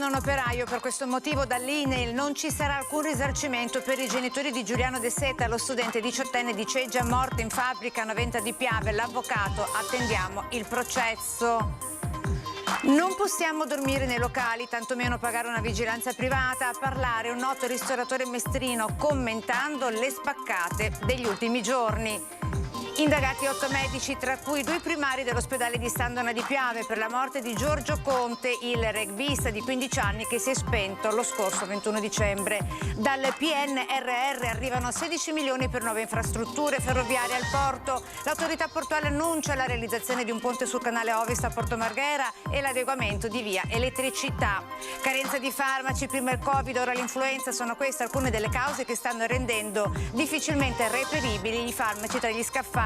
un operaio. Per questo motivo dall'INAIL non ci sarà alcun risarcimento per i genitori di Giuliano De Seta, lo studente 18enne di Ceggia morto in fabbrica a Noventa di Piave. L'avvocato: attendiamo il processo. Non possiamo dormire nei locali, tantomeno pagare una vigilanza privata. A parlare un noto ristoratore mestrino commentando le spaccate degli ultimi giorni. Indagati 8 medici, tra cui 2 primari dell'ospedale di Sandona di Piave per la morte di Giorgio Conte, il rugbista di 15 anni che si è spento lo scorso 21 dicembre. Dal PNRR arrivano 16 milioni per nuove infrastrutture ferroviarie al porto. L'autorità portuale annuncia la realizzazione di un ponte sul canale Ovest a Porto Marghera e l'adeguamento di via elettricità. Carenza di farmaci, prima il Covid, ora l'influenza, sono queste alcune delle cause che stanno rendendo difficilmente reperibili i farmaci tra gli scaffali.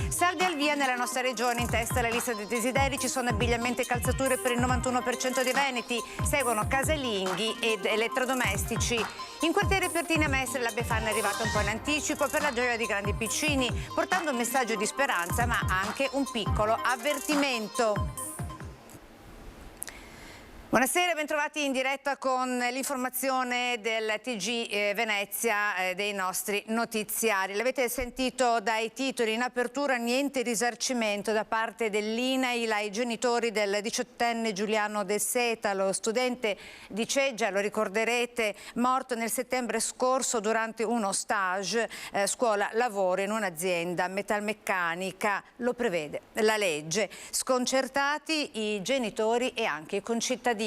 Saldi al via nella nostra regione, in testa alla lista dei desideri ci sono abbigliamento e calzature per il 91% dei veneti, seguono casalinghi ed elettrodomestici. In quartiere Pertini a Mestre la Befana è arrivata un po' in anticipo per la gioia di grandi piccini, portando un messaggio di speranza ma anche un piccolo avvertimento. Buonasera, bentrovati in diretta con l'informazione del TG Venezia, dei nostri notiziari. L'avete sentito dai titoli in apertura: niente risarcimento da parte dell'INAIL ai genitori del 18enne Giuliano De Seta, lo studente di Ceggia, lo ricorderete, morto nel settembre scorso durante uno stage scuola lavoro in un'azienda metalmeccanica. Lo prevede la legge. Sconcertati i genitori e anche i concittadini.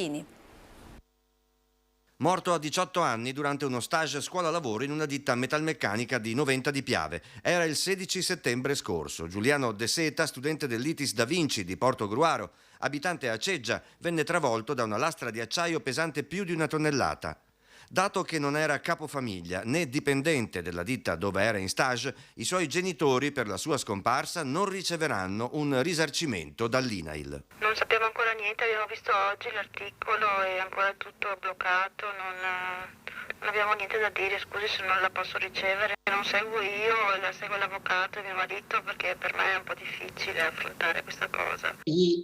Morto a 18 anni durante uno stage scuola-lavoro in una ditta metalmeccanica di Noventa di Piave. Era il 16 settembre scorso. Giuliano De Seta, studente dell'ITIS Da Vinci di Portogruaro, abitante a Ceggia, venne travolto da una lastra di acciaio pesante più di 1 tonnellata. Dato che non era capofamiglia né dipendente della ditta dove era in stage, i suoi genitori per la sua scomparsa non riceveranno un risarcimento dall'INAIL. Non sappiamo ancora niente, abbiamo visto oggi l'articolo e ancora tutto bloccato, non abbiamo niente da dire, scusi se non la posso ricevere. Non seguo io, la segue l'avvocato e mio marito, perché per me è un po' difficile affrontare questa cosa. I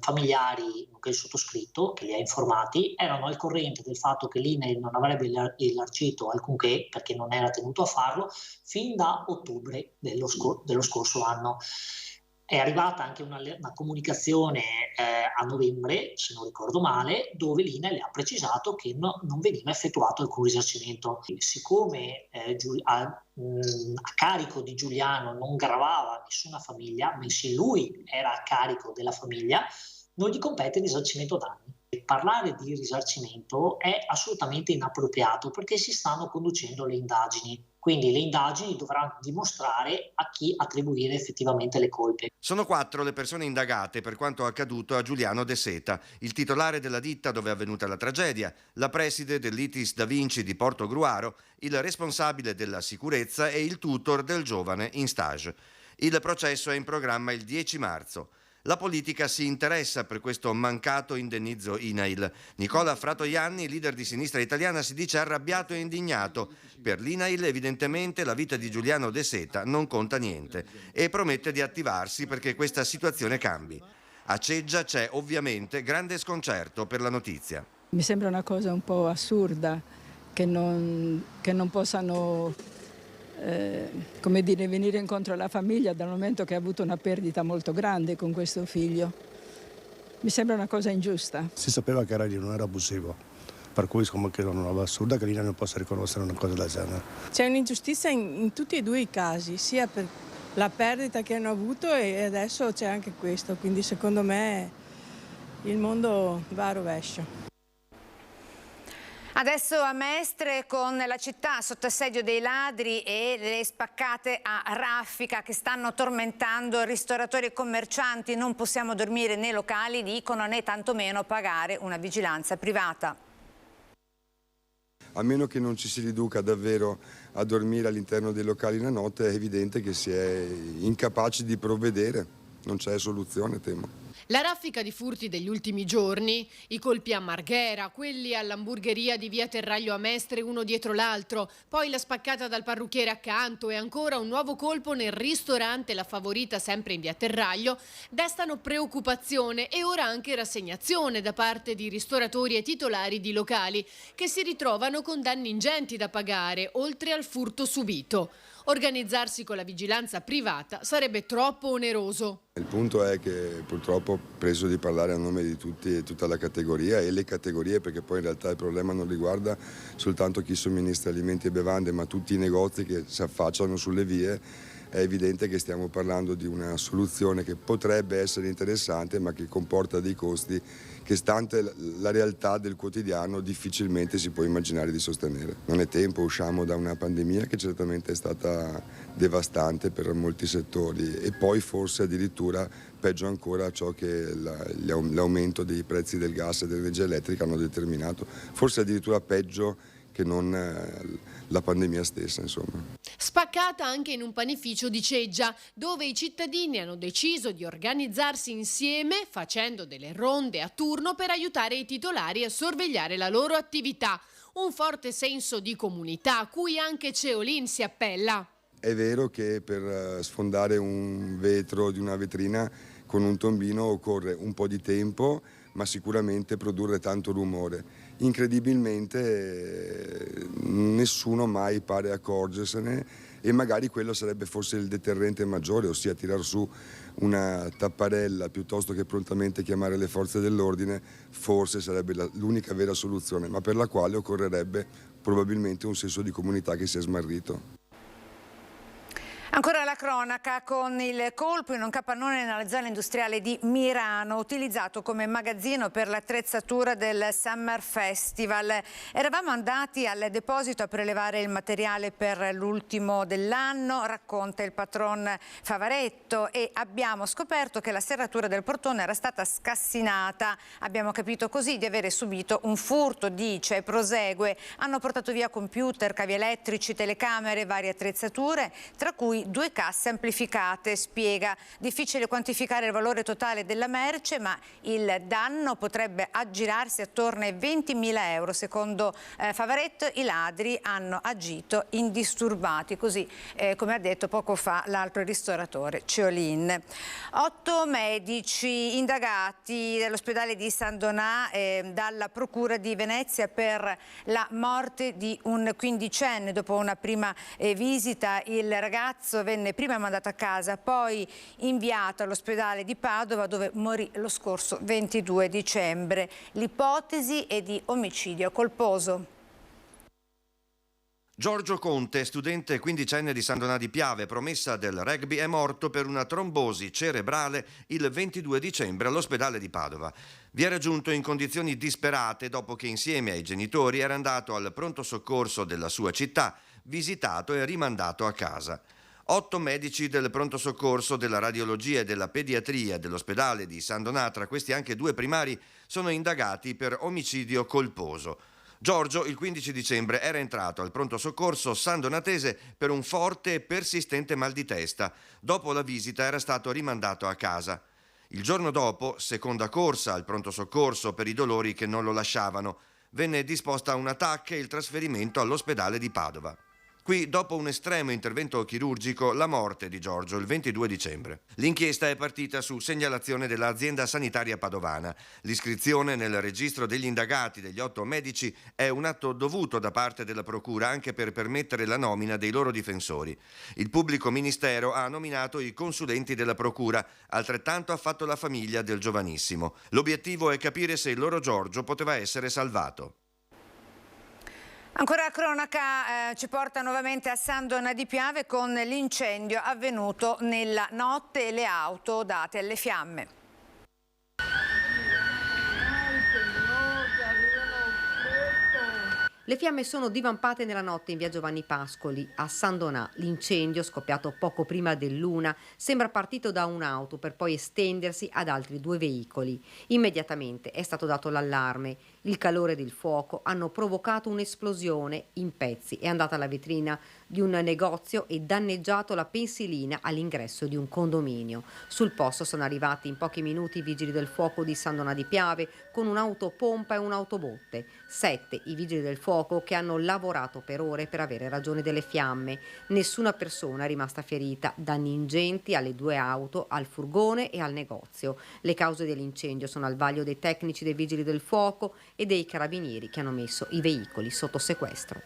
familiari, nonché il sottoscritto, che li ha informati, erano al corrente del fatto che l'INAIL non avrebbe elargito alcunché, perché non era tenuto a farlo, fin da ottobre dello scorso anno. È arrivata anche una comunicazione a novembre, se non ricordo male, dove l'INAIL ha precisato che non veniva effettuato alcun risarcimento. Siccome a carico di Giuliano non gravava nessuna famiglia, bensì lui era a carico della famiglia, non gli compete il risarcimento danni. Parlare di risarcimento è assolutamente inappropriato perché si stanno conducendo le indagini. Quindi le indagini dovranno dimostrare a chi attribuire effettivamente le colpe. Sono 4 le persone indagate per quanto accaduto a Giuliano De Seta, il titolare della ditta dove è avvenuta la tragedia, la preside dell'ITIS Da Vinci di Portogruaro, il responsabile della sicurezza e il tutor del giovane in stage. Il processo è in programma il 10 marzo. La politica si interessa per questo mancato indennizzo INAIL. Nicola Fratoianni, leader di Sinistra Italiana, si dice arrabbiato e indignato. Per l'INAIL evidentemente la vita di Giuliano De Seta non conta niente e promette di attivarsi perché questa situazione cambi. A Ceggia c'è ovviamente grande sconcerto per la notizia. Mi sembra una cosa un po' assurda che non possano come dire, venire incontro alla famiglia dal momento che ha avuto una perdita molto grande con questo figlio. Mi sembra una cosa ingiusta. Si sapeva che Raggi non era abusivo, per cui credo una roba assurda che l'INAIL non possa riconoscere una cosa del genere. C'è un'ingiustizia in tutti e 2 i casi, sia per la perdita che hanno avuto e adesso c'è anche questo, quindi secondo me il mondo va a rovescio. Adesso a Mestre, con la città sotto assedio dei ladri e le spaccate a raffica che stanno tormentando ristoratori e commercianti. Non possiamo dormire nei locali, dicono, né tantomeno pagare una vigilanza privata. A meno che non ci si riduca davvero a dormire all'interno dei locali la notte, è evidente che si è incapaci di provvedere. Non c'è soluzione, temo. La raffica di furti degli ultimi giorni, i colpi a Marghera, quelli all'hamburgeria di via Terraglio a Mestre uno dietro l'altro, poi la spaccata dal parrucchiere accanto e ancora un nuovo colpo nel ristorante La Favorita sempre in via Terraglio, destano preoccupazione e ora anche rassegnazione da parte di ristoratori e titolari di locali che si ritrovano con danni ingenti da pagare, oltre al furto subito. Organizzarsi con la vigilanza privata sarebbe troppo oneroso. Il punto è che purtroppo ho preso di parlare a nome di tutti e tutta la categoria e le categorie, perché poi in realtà il problema non riguarda soltanto chi somministra alimenti e bevande, ma tutti i negozi che si affacciano sulle vie. È evidente che stiamo parlando di una soluzione che potrebbe essere interessante, ma che comporta dei costi che, stante la realtà del quotidiano, difficilmente si può immaginare di sostenere. Non è tempo, usciamo da una pandemia che certamente è stata devastante per molti settori e poi forse addirittura peggio ancora ciò che l'aumento dei prezzi del gas e dell'energia elettrica hanno determinato, forse addirittura peggio che non la pandemia stessa, insomma. Spaccata anche in un panificio di Ceggia, dove i cittadini hanno deciso di organizzarsi insieme facendo delle ronde a turno per aiutare i titolari a sorvegliare la loro attività. Un forte senso di comunità a cui anche Ceolin si appella. È vero che per sfondare un vetro di una vetrina con un tombino occorre un po' di tempo, ma sicuramente produrre tanto rumore. Incredibilmente nessuno mai pare accorgersene e magari quello sarebbe forse il deterrente maggiore, ossia tirar su una tapparella piuttosto che prontamente chiamare le forze dell'ordine, forse sarebbe l'unica vera soluzione, ma per la quale occorrerebbe probabilmente un senso di comunità che si è smarrito. Ancora la cronaca con il colpo in un capannone nella zona industriale di Mirano, utilizzato come magazzino per l'attrezzatura del Summer Festival. Eravamo andati al deposito a prelevare il materiale per l'ultimo dell'anno, racconta il patron Favaretto, e abbiamo scoperto che la serratura del portone era stata scassinata. Abbiamo capito così di avere subito un furto, dice, prosegue. Hanno portato via computer, cavi elettrici, telecamere, varie attrezzature, tra cui 2 casse amplificate, spiega. Difficile quantificare il valore totale della merce, ma il danno potrebbe aggirarsi attorno ai 20.000 euro. Secondo Favaretto i ladri hanno agito indisturbati, così come ha detto poco fa l'altro ristoratore Ceolin. 8 medici indagati dall'ospedale di San Donà dalla Procura di Venezia per la morte di un quindicenne. Dopo una prima visita il ragazzo venne prima mandato a casa, poi inviato all'ospedale di Padova, dove morì lo scorso 22 dicembre. L'ipotesi è di omicidio colposo. Giorgio Conte, studente quindicenne di San Donà di Piave, promessa del rugby, è morto per una trombosi cerebrale il 22 dicembre all'ospedale di Padova. Vi era giunto in condizioni disperate dopo che insieme ai genitori era andato al pronto soccorso della sua città, visitato e rimandato a casa. 8 medici del pronto soccorso, della radiologia e della pediatria dell'ospedale di San Donà, tra questi anche 2 primari, sono indagati per omicidio colposo. Giorgio il 15 dicembre era entrato al pronto soccorso sandonatese per un forte e persistente mal di testa. Dopo la visita era stato rimandato a casa. Il giorno dopo, seconda corsa al pronto soccorso per i dolori che non lo lasciavano, venne disposta una TAC e il trasferimento all'ospedale di Padova. Qui, dopo un estremo intervento chirurgico, la morte di Giorgio il 22 dicembre. L'inchiesta è partita su segnalazione dell'azienda sanitaria padovana. L'iscrizione nel registro degli indagati degli 8 medici è un atto dovuto da parte della Procura, anche per permettere la nomina dei loro difensori. Il pubblico ministero ha nominato i consulenti della Procura, altrettanto ha fatto la famiglia del giovanissimo. L'obiettivo è capire se il loro Giorgio poteva essere salvato. Ancora la cronaca ci porta nuovamente a San Donà di Piave con l'incendio avvenuto nella notte e le auto date alle fiamme. Le fiamme sono divampate nella notte in via Giovanni Pascoli, a San Donà. L'incendio, scoppiato poco prima dell'1, sembra partito da un'auto per poi estendersi ad altri 2 veicoli. Immediatamente è stato dato l'allarme. Il calore del fuoco hanno provocato un'esplosione in pezzi. È andata alla vetrina di un negozio e danneggiato la pensilina all'ingresso di un condominio. Sul posto sono arrivati in pochi minuti i vigili del fuoco di San Donà di Piave con un'autopompa e un'autobotte. 7 i vigili del fuoco che hanno lavorato per ore per avere ragione delle fiamme. Nessuna persona è rimasta ferita. Danni ingenti alle 2 auto, al furgone e al negozio. Le cause dell'incendio sono al vaglio dei tecnici dei vigili del fuoco e dei carabinieri che hanno messo i veicoli sotto sequestro.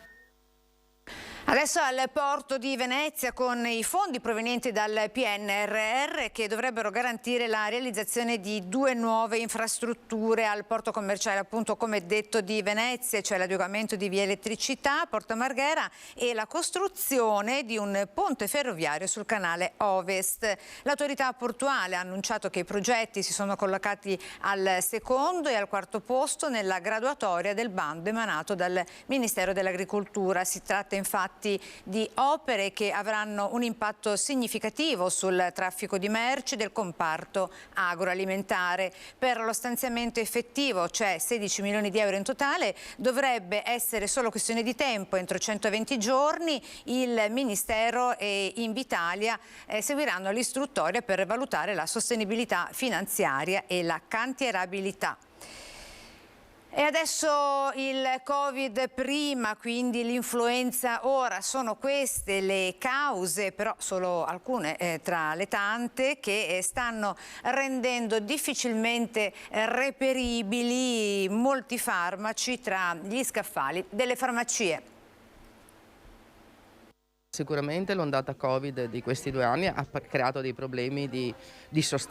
Adesso al porto di Venezia con i fondi provenienti dal PNRR che dovrebbero garantire la realizzazione di 2 nuove infrastrutture al porto commerciale, appunto come detto, di Venezia, cioè l'adeguamento di via Elettricità, Porto Marghera e la costruzione di un ponte ferroviario sul canale Ovest. L'autorità portuale ha annunciato che i progetti si sono collocati al secondo e al quarto posto nella graduatoria del bando emanato dal Ministero dell'Agricoltura. Si tratta infatti di opere che avranno un impatto significativo sul traffico di merci del comparto agroalimentare. Per lo stanziamento effettivo, cioè 16 milioni di euro in totale, dovrebbe essere solo questione di tempo. Entro 120 giorni il Ministero e Invitalia seguiranno l'istruttoria per valutare la sostenibilità finanziaria e la cantierabilità. E adesso il Covid prima, quindi l'influenza ora, sono queste le cause, però solo alcune tra le tante, che stanno rendendo difficilmente reperibili molti farmaci tra gli scaffali delle farmacie. Sicuramente l'ondata Covid di questi 2 anni ha creato dei problemi di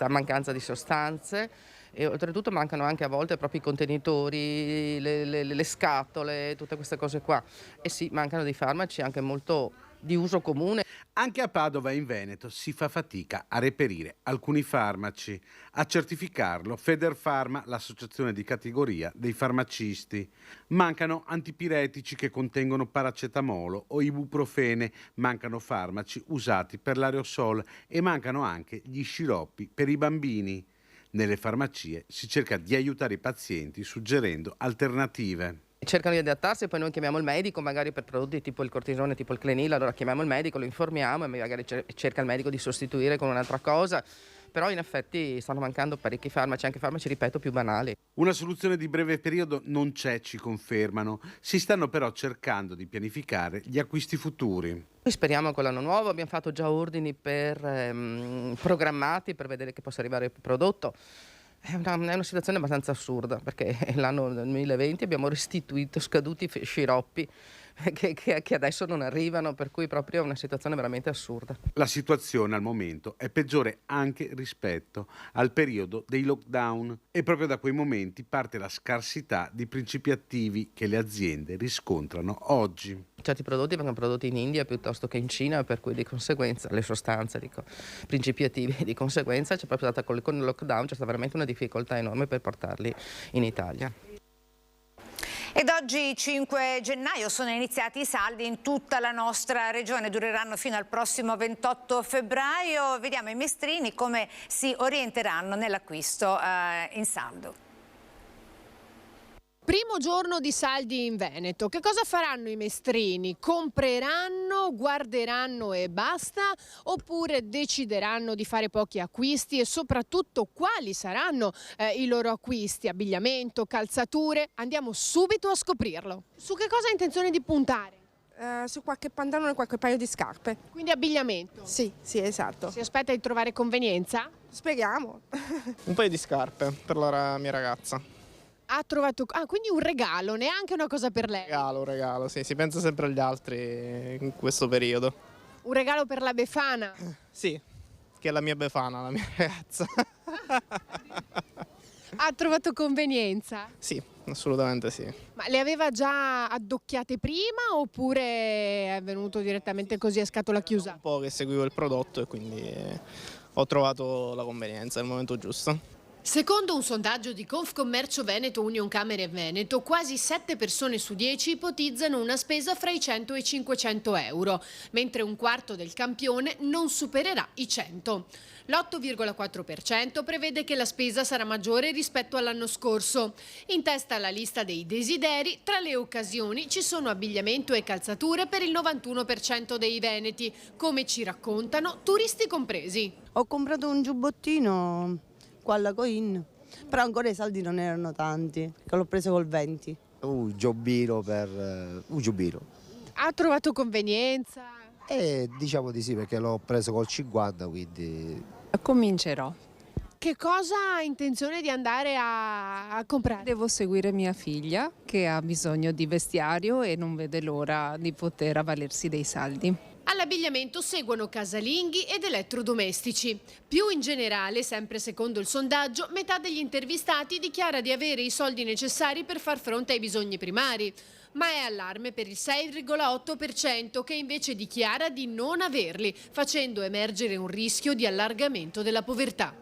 mancanza di sostanze e oltretutto mancano anche a volte proprio i contenitori, le scatole, tutte queste cose qua. E sì, mancano dei farmaci anche molto di uso comune. Anche a Padova e in Veneto si fa fatica a reperire alcuni farmaci. A certificarlo Federfarma, l'associazione di categoria dei farmacisti. Mancano antipiretici che contengono paracetamolo o ibuprofene, mancano farmaci usati per l'aerosol e mancano anche gli sciroppi per i bambini. Nelle farmacie si cerca di aiutare i pazienti suggerendo alternative. Cercano di adattarsi e poi noi chiamiamo il medico, magari per prodotti tipo il cortisone, tipo il Clenil, allora chiamiamo il medico, lo informiamo e magari cerca il medico di sostituire con un'altra cosa. Però in effetti stanno mancando parecchi farmaci, anche farmaci, ripeto, più banali. Una soluzione di breve periodo non c'è, ci confermano. Si stanno però cercando di pianificare gli acquisti futuri. Noi speriamo con l'anno nuovo, abbiamo fatto già ordini programmati per vedere che possa arrivare il prodotto. È una situazione abbastanza assurda perché l'anno 2020 abbiamo restituito scaduti sciroppi che adesso non arrivano, per cui proprio è una situazione veramente assurda. La situazione al momento è peggiore anche rispetto al periodo dei lockdown e proprio da quei momenti parte la scarsità di principi attivi che le aziende riscontrano oggi. Certi prodotti vengono prodotti in India piuttosto che in Cina, per cui di conseguenza le sostanze, principi attivi, di conseguenza c'è proprio stata con il lockdown c'è stata veramente una difficoltà enorme per portarli in Italia. Ed oggi 5 gennaio sono iniziati i saldi in tutta la nostra regione, dureranno fino al prossimo 28 febbraio. Vediamo i mestrini come si orienteranno nell'acquisto in saldo. Primo giorno di saldi in Veneto. Che cosa faranno i mestrini? Compreranno, guarderanno e basta? Oppure decideranno di fare pochi acquisti e soprattutto quali saranno i loro acquisti? Abbigliamento, calzature? Andiamo subito a scoprirlo. Su che cosa ha intenzione di puntare? Su qualche pantalone e qualche paio di scarpe. Quindi abbigliamento? Sì, esatto. Si aspetta di trovare convenienza? Speriamo. Un paio di scarpe per la mia ragazza. Ha trovato... quindi un regalo, neanche una cosa per lei? Un regalo, sì, si pensa sempre agli altri in questo periodo. Un regalo per la Befana? Sì, che è la mia Befana, la mia ragazza. Ha trovato convenienza? Sì, assolutamente sì. Ma le aveva già addocchiate prima oppure è venuto direttamente così a scatola chiusa? Un po' che seguivo il prodotto e quindi ho trovato la convenienza, il momento giusto. Secondo un sondaggio di Confcommercio Veneto Union Camere Veneto, quasi 7 persone su 10 ipotizzano una spesa fra i 100 e i 500 euro, mentre un quarto del campione non supererà i 100. L'8,4% prevede che la spesa sarà maggiore rispetto all'anno scorso. In testa alla lista dei desideri, tra le occasioni ci sono abbigliamento e calzature per il 91% dei veneti, come ci raccontano turisti compresi. Ho comprato un giubbottino qua alla Coin, però ancora i saldi non erano tanti, che l'ho preso col 20. Un giubbino per un giubbino. Ha trovato convenienza? Diciamo di sì, perché l'ho preso col 50, quindi comincerò. Che cosa ha intenzione di andare a comprare? Devo seguire mia figlia che ha bisogno di vestiario e non vede l'ora di poter avvalersi dei saldi. All'abbigliamento seguono casalinghi ed elettrodomestici. Più in generale, sempre secondo il sondaggio, metà degli intervistati dichiara di avere i soldi necessari per far fronte ai bisogni primari. Ma è allarme per il 6,8% che invece dichiara di non averli, facendo emergere un rischio di allargamento della povertà.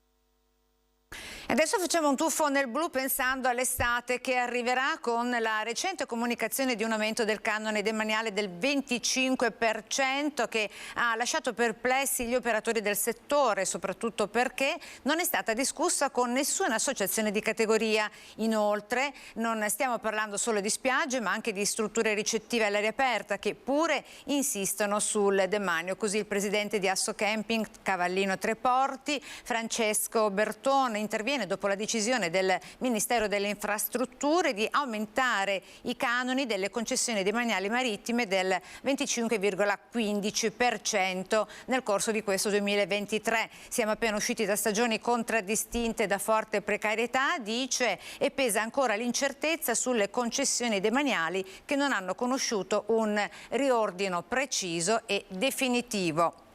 Adesso facciamo un tuffo nel blu pensando all'estate che arriverà con la recente comunicazione di un aumento del canone demaniale del 25% che ha lasciato perplessi gli operatori del settore, soprattutto perché non è stata discussa con nessuna associazione di categoria. Inoltre non stiamo parlando solo di spiagge ma anche di strutture ricettive all'aria aperta che pure insistono sul demanio. Così il presidente di Asso Camping Cavallino Treporti, Francesco Bertone, interviene dopo la decisione del Ministero delle Infrastrutture di aumentare i canoni delle concessioni demaniali marittime del 25,15% nel corso di questo 2023. Siamo appena usciti da stagioni contraddistinte da forte precarietà, dice, e pesa ancora l'incertezza sulle concessioni demaniali che non hanno conosciuto un riordino preciso e definitivo.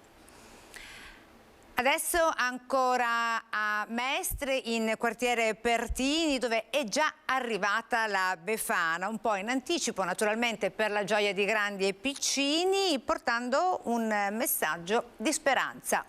Adesso ancora a Mestre, in quartiere Pertini, dove è già arrivata la Befana, un po' in anticipo naturalmente per la gioia di grandi e piccini, portando un messaggio di speranza.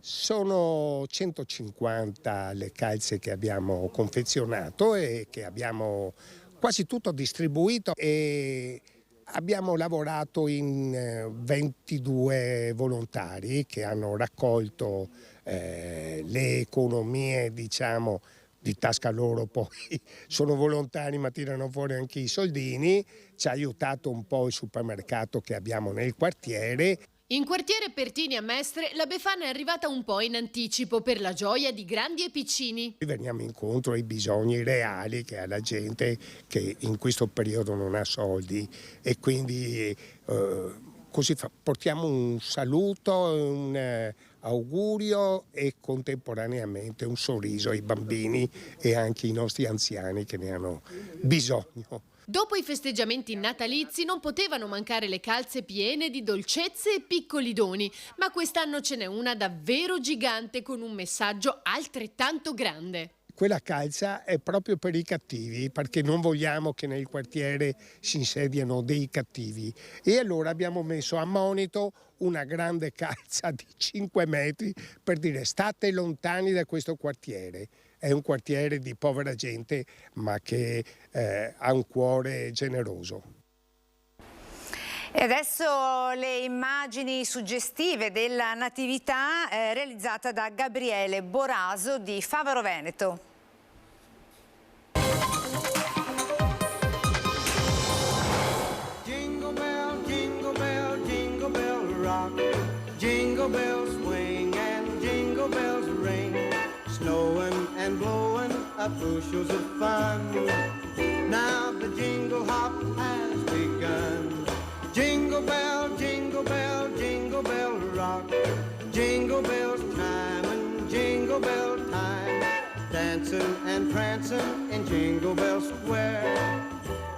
Sono 150 le calze che abbiamo confezionato e che abbiamo quasi tutto distribuito, e abbiamo lavorato in 22 volontari che hanno raccolto le economie, diciamo, di tasca loro, poi sono volontari ma tirano fuori anche i soldini. Ci ha aiutato un po' il supermercato che abbiamo nel quartiere. In quartiere Pertini a Mestre la Befana è arrivata un po' in anticipo per la gioia di grandi e piccini. Veniamo incontro ai bisogni reali che ha la gente che in questo periodo non ha soldi, e quindi così portiamo un saluto, un augurio e contemporaneamente un sorriso ai bambini e anche ai nostri anziani che ne hanno bisogno. Dopo i festeggiamenti natalizi non potevano mancare le calze piene di dolcezze e piccoli doni, ma quest'anno ce n'è una davvero gigante con un messaggio altrettanto grande. Quella calza è proprio per i cattivi, perché non vogliamo che nel quartiere si insediano dei cattivi, e allora abbiamo messo a monito una grande calza di 5 metri per dire: state lontani da questo quartiere. È un quartiere di povera gente ma che ha un cuore generoso. E adesso le immagini suggestive della Natività realizzata da Gabriele Boraso di Favaro Veneto. Jingle bell, jingle bell, jingle bell rock. Jingle bells swing and jingle bells ring. Snowing and blowing up bushels of fun. Now the jingle hop has begun. Jingle bell, jingle bell, jingle bell rock. Jingle bells chime and jingle bell time. Dancing and prancing in Jingle Bell Square.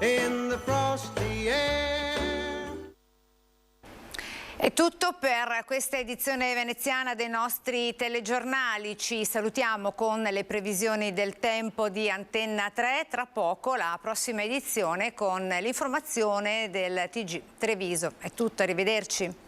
In the frosty air. È tutto per questa edizione veneziana dei nostri telegiornali. Ci salutiamo con le previsioni del tempo di Antenna 3. Tra poco la prossima edizione con l'informazione del TG Treviso. È tutto, arrivederci.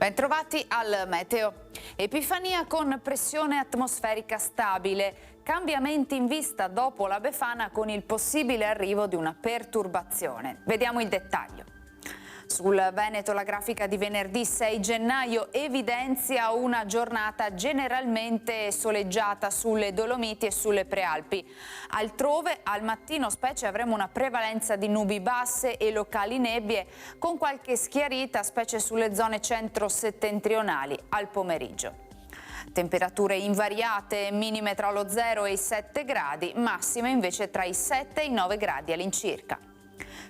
Bentrovati al meteo. Epifania con pressione atmosferica stabile. Cambiamenti in vista dopo la Befana con il possibile arrivo di una perturbazione. Vediamo il dettaglio. Sul Veneto la grafica di venerdì 6 gennaio evidenzia una giornata generalmente soleggiata sulle Dolomiti e sulle Prealpi. Altrove al mattino specie avremo una prevalenza di nubi basse e locali nebbie con qualche schiarita specie sulle zone centro-settentrionali al pomeriggio. Temperature invariate, minime tra lo 0 e i 7 gradi, massime invece tra i 7 e i 9 gradi all'incirca.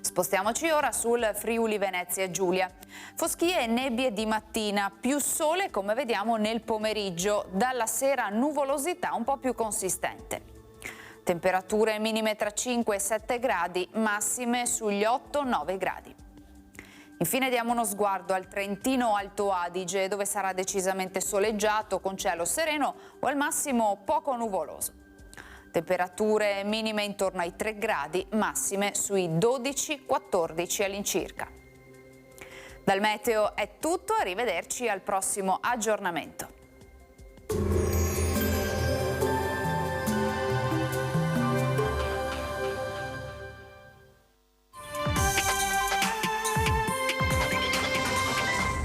Spostiamoci ora sul Friuli Venezia Giulia. Foschie e nebbie di mattina, più sole come vediamo nel pomeriggio, dalla sera nuvolosità un po' più consistente. Temperature minime tra 5 e 7 gradi, massime sugli 8-9 gradi. Infine diamo uno sguardo al Trentino Alto Adige, dove sarà decisamente soleggiato con cielo sereno o al massimo poco nuvoloso. Temperature minime intorno ai 3 gradi, massime sui 12-14 all'incirca. Dal meteo è tutto, arrivederci al prossimo aggiornamento.